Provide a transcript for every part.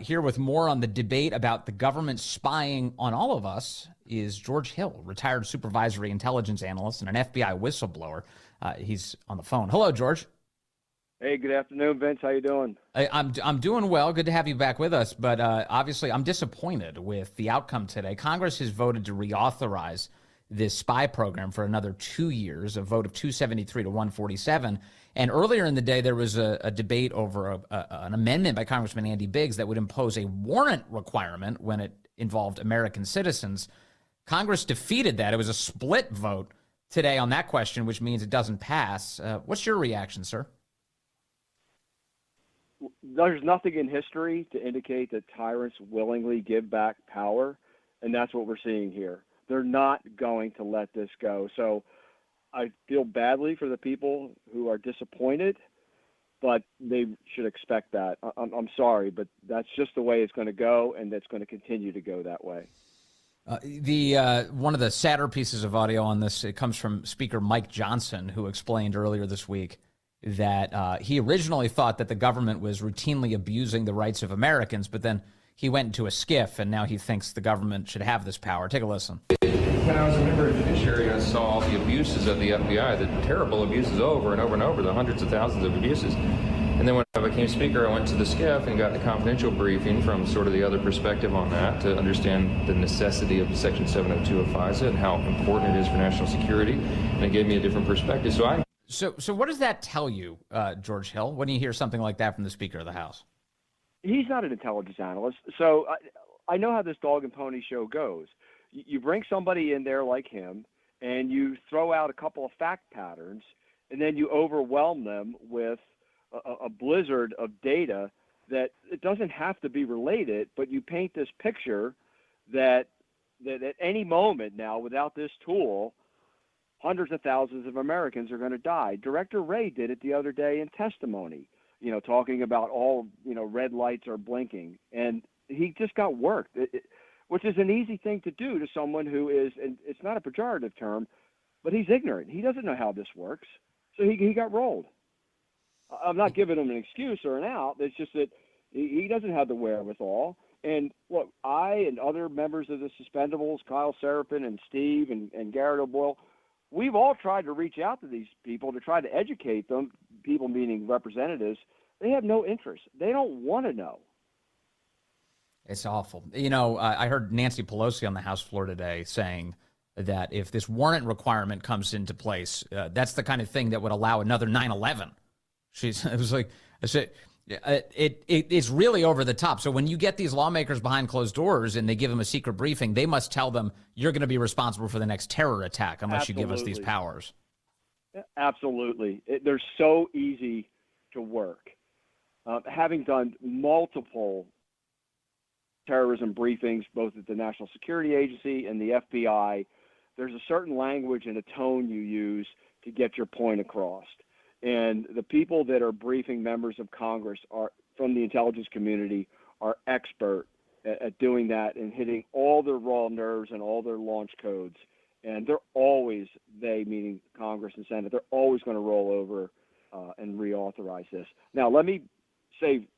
Here with more on the debate about the government spying on all of us is George Hill, retired supervisory intelligence analyst and an FBI whistleblower. He's on the phone. Hello, George. Hey, good afternoon, Vince. How you doing? I'm doing well. Good to have you back with us. But obviously, I'm disappointed with the outcome today. Congress has voted to reauthorize this spy program for another 2 years, a vote of 273 to 147. And earlier in the day, there was a debate over an amendment by Congressman Andy Biggs that would impose a warrant requirement when it involved American citizens. Congress defeated that. It was a split vote today on that question, which means it doesn't pass. What's your reaction, sir? There's nothing in history to indicate that tyrants willingly give back power, and that's what we're seeing here. They're not going to let this go. So I feel badly for the people who are disappointed, but they should expect that. I'm sorry, but that's just the way it's going to go, and it's going to continue to go that way. One of the sadder pieces of audio on this, it comes from Speaker Mike Johnson, who explained earlier this week that he originally thought that the government was routinely abusing the rights of Americans, but then he went into a skiff, and now he thinks the government should have this power. Take a listen. When I was a member of the judiciary, I saw all the abuses of the FBI, the terrible abuses over and over and over, the hundreds of thousands of abuses. And then when I became speaker, I went to the SCIF and got the confidential briefing from sort of the other perspective on that to understand the necessity of Section 702 of FISA and how important it is for national security. And it gave me a different perspective. So what does that tell you, George Hill, when you hear something like that from the Speaker of the House? He's not an intelligence analyst, so I know how this dog and pony show goes. You bring somebody in there like him, and you throw out a couple of fact patterns, and then you overwhelm them with a blizzard of data that it doesn't have to be related, but you paint this picture that at any moment now, without this tool, hundreds of thousands of Americans are going to die. Director Wray did it the other day in testimony, talking about all, red lights are blinking. And he just got worked, which is an easy thing to do to someone who is, and it's not a pejorative term, but he's ignorant. He doesn't know how this works. So he got rolled. I'm not giving him an excuse or an out. It's just that he doesn't have the wherewithal. And look, I and other members of the Suspendables, Kyle Seraphin and Steve and Garrett O'Boyle, we've all tried to reach out to these people to try to educate them, people meaning representatives. They have no interest. They don't want to know. It's awful. I heard Nancy Pelosi on the House floor today saying that if this warrant requirement comes into place, that's the kind of thing that would allow another 9/11. It was like, I said, it's really over the top. So when you get these lawmakers behind closed doors and they give them a secret briefing, they must tell them you're going to be responsible for the next terror attack unless Absolutely. you give us these powers. Absolutely. They're so easy to work. Having done multiple terrorism briefings, both at the National Security Agency and the FBI, there's a certain language and a tone you use to get your point across. And the people that are briefing members of Congress are from the intelligence community are expert at doing that and hitting all their raw nerves and all their launch codes. And they're always, they meaning Congress and Senate, they're always going to roll over and reauthorize this. Now, let me say,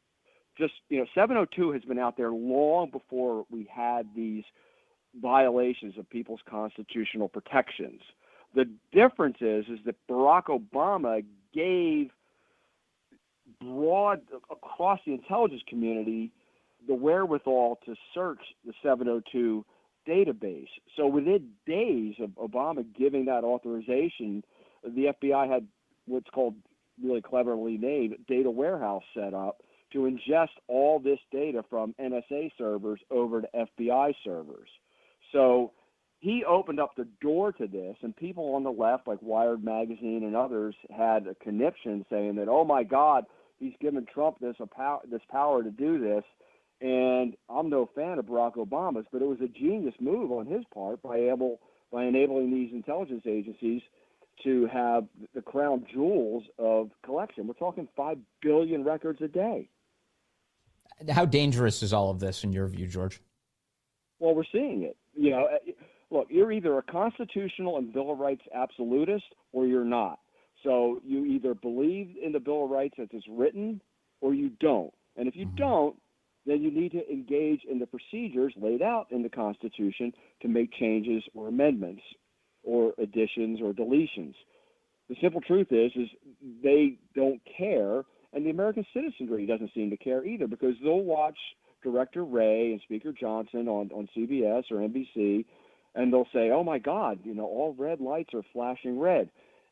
702 has been out there long before we had these violations of people's constitutional protections. The difference is that Barack Obama gave broad across the intelligence community the wherewithal to search the 702 database. So within days of Obama giving that authorization, the FBI had what's called, really cleverly named, data warehouse set up to ingest all this data from NSA servers over to FBI servers. So he opened up the door to this, and people on the left, like Wired Magazine and others, had a conniption saying that, oh my God, he's given Trump this power to do this. And I'm no fan of Barack Obama's, but it was a genius move on his part by enabling these intelligence agencies to have the crown jewels of collection. We're talking 5 billion records a day. How dangerous is all of this in your view, George? Well, we're seeing it. Look, you're either a constitutional and Bill of Rights absolutist or you're not. So you either believe in the Bill of Rights as it's written or you don't. And if you don't, then you need to engage in the procedures laid out in the Constitution to make changes or amendments or additions or deletions. The simple truth is they don't care, and the American citizenry doesn't seem to care either, because they'll watch Director Wray and Speaker Johnson on CBS or NBC, and they'll say, "Oh my God, all red lights are flashing red,"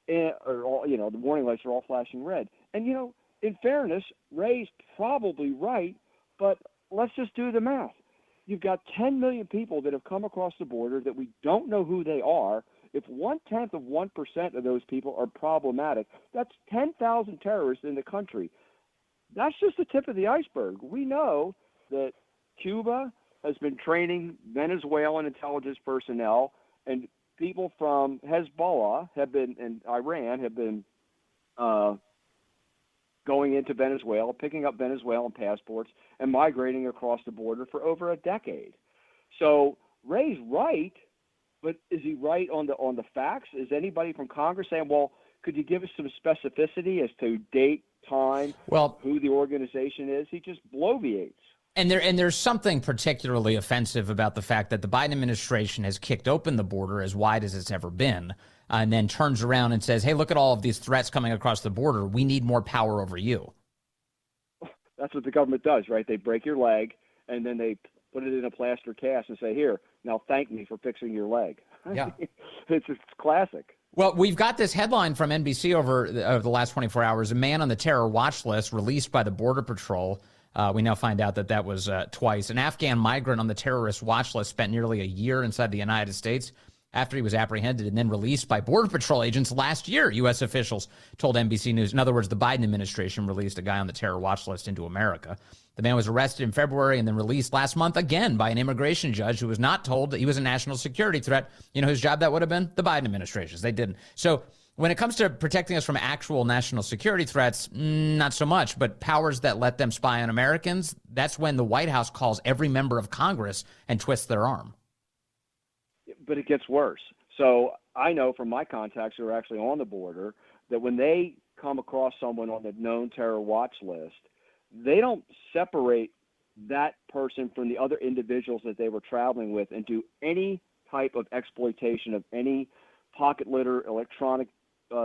or all, the warning lights are all flashing red. And in fairness, Ray's probably right, but let's just do the math. You've got 10 million people that have come across the border that we don't know who they are. If 0.1% of those people are problematic, that's 10,000 terrorists in the country. That's just the tip of the iceberg. We know that Cuba has been training Venezuelan intelligence personnel, and people from Hezbollah and Iran have been going into Venezuela, picking up Venezuelan passports, and migrating across the border for over a decade. So Ray's right, but is he right on the facts? Is anybody from Congress saying, well, could you give us some specificity as to date, time, who the organization is? He just bloviates. And there's something particularly offensive about the fact that the Biden administration has kicked open the border as wide as it's ever been, and then turns around and says, hey, look at all of these threats coming across the border. We need more power over you. That's what the government does, right? They break your leg, and then they put it in a plaster cast and say, here, now thank me for fixing your leg. Yeah. It's classic. Well, we've got this headline from NBC over the last 24 hours. A man on the terror watch list released by the Border Patrol. We now find out that was twice. An Afghan migrant on the terrorist watch list spent nearly a year inside the United States after he was apprehended and then released by Border Patrol agents last year, U.S. officials told NBC News. In other words, the Biden administration released a guy on the terror watch list into America. The man was arrested in February and then released last month again by an immigration judge who was not told that he was a national security threat. You know whose job that would have been? The Biden administration's. They didn't. So when it comes to protecting us from actual national security threats, not so much. But powers that let them spy on Americans, that's when the White House calls every member of Congress and twists their arm. But it gets worse. So I know from my contacts who are actually on the border that when they come across someone on the known terror watch list, they don't separate that person from the other individuals that they were traveling with and do any type of exploitation of any pocket litter, electronic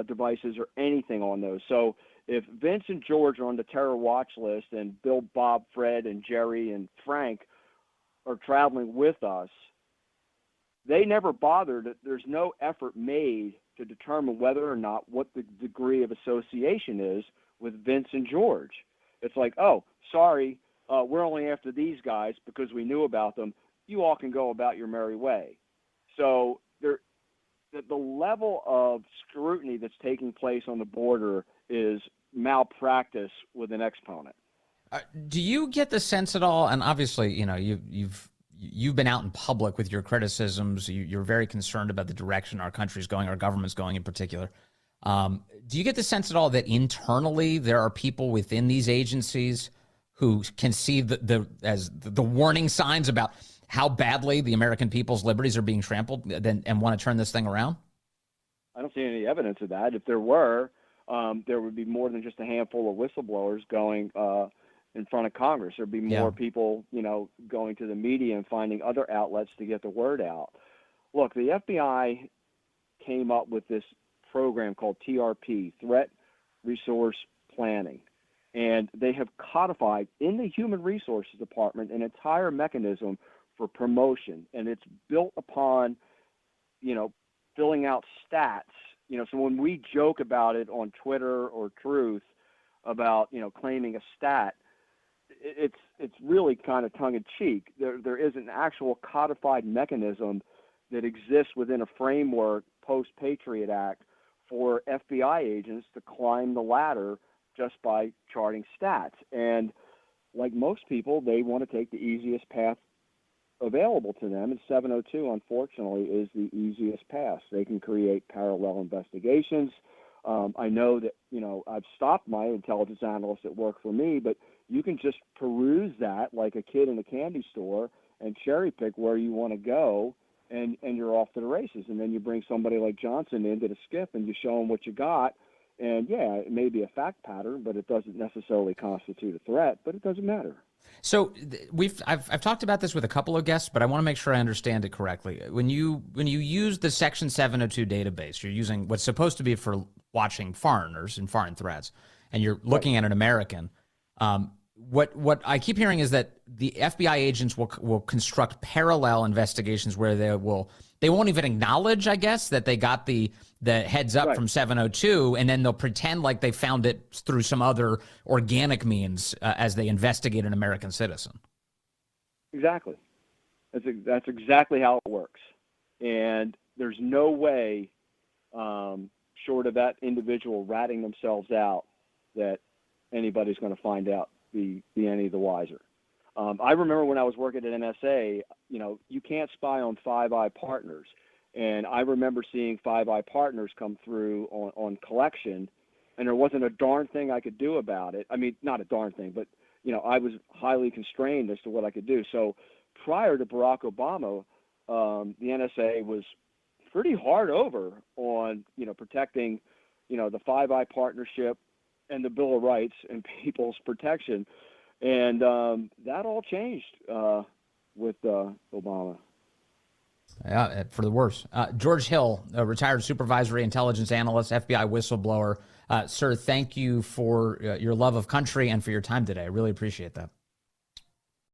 devices, or anything on those. So if Vince and George are on the terror watch list and Bill, Bob, Fred, and Jerry and Frank are traveling with us, they never bothered. There's no effort made to determine whether or not what the degree of association is with Vince and George. It's like, oh, sorry, we're only after these guys because we knew about them. You all can go about your merry way. So the level of scrutiny that's taking place on the border is malpractice with an exponent. Do you get the sense at all, and obviously, you've been out in public with your criticisms. You're very concerned about the direction our country's going, our government's going in particular. Do you get the sense at all that internally there are people within these agencies who can see the warning signs about how badly the American people's liberties are being trampled and want to turn this thing around? I don't see any evidence of that. If there were, there would be more than just a handful of whistleblowers going in front of Congress. There'd be more people, going to the media and finding other outlets to get the word out. Look, the FBI came up with this program called TRP, Threat Resource Planning, and they have codified in the Human Resources Department an entire mechanism for promotion, and it's built upon, filling out stats. So when we joke about it on Twitter or Truth about, claiming a stat, it's really kind of tongue-in-cheek. There is an actual codified mechanism that exists within a framework post-Patriot Act for FBI agents to climb the ladder just by charting stats. And like most people, they want to take the easiest path available to them, and 702, unfortunately, is the easiest path. They can create parallel investigations. I know that, I've stopped my intelligence analysts that work for me, but you can just peruse that like a kid in a candy store and cherry pick where you want to go, and you're off to the races. And then you bring somebody like Johnson into the skiff and you show them what you got. And, yeah, it may be a fact pattern, but it doesn't necessarily constitute a threat, but it doesn't matter. So I've talked about this with a couple of guests, but I want to make sure I understand it correctly. When you use the Section 702 database, you're using what's supposed to be for watching foreigners and foreign threats, and you're looking at an American. What I keep hearing is that the FBI agents will construct parallel investigations where they won't even acknowledge, I guess, that they got the heads up from 702, and then they'll pretend like they found it through some other organic means as they investigate an American citizen. Exactly. That's exactly how it works. And there's no way, short of that individual ratting themselves out, that anybody's going to find out, be any the wiser. I remember when I was working at NSA, you can't spy on Five Eye Partners. And I remember seeing Five Eye Partners come through on collection, and there wasn't a darn thing I could do about it. I mean, not a darn thing, but, I was highly constrained as to what I could do. So prior to Barack Obama, the NSA was pretty hard over on, protecting, the Five Eye Partnership and the Bill of Rights and people's protection. And that all changed with Obama. Yeah, for the worse. George Hill, a retired supervisory intelligence analyst, FBI whistleblower. Sir, thank you for your love of country and for your time today. I really appreciate that.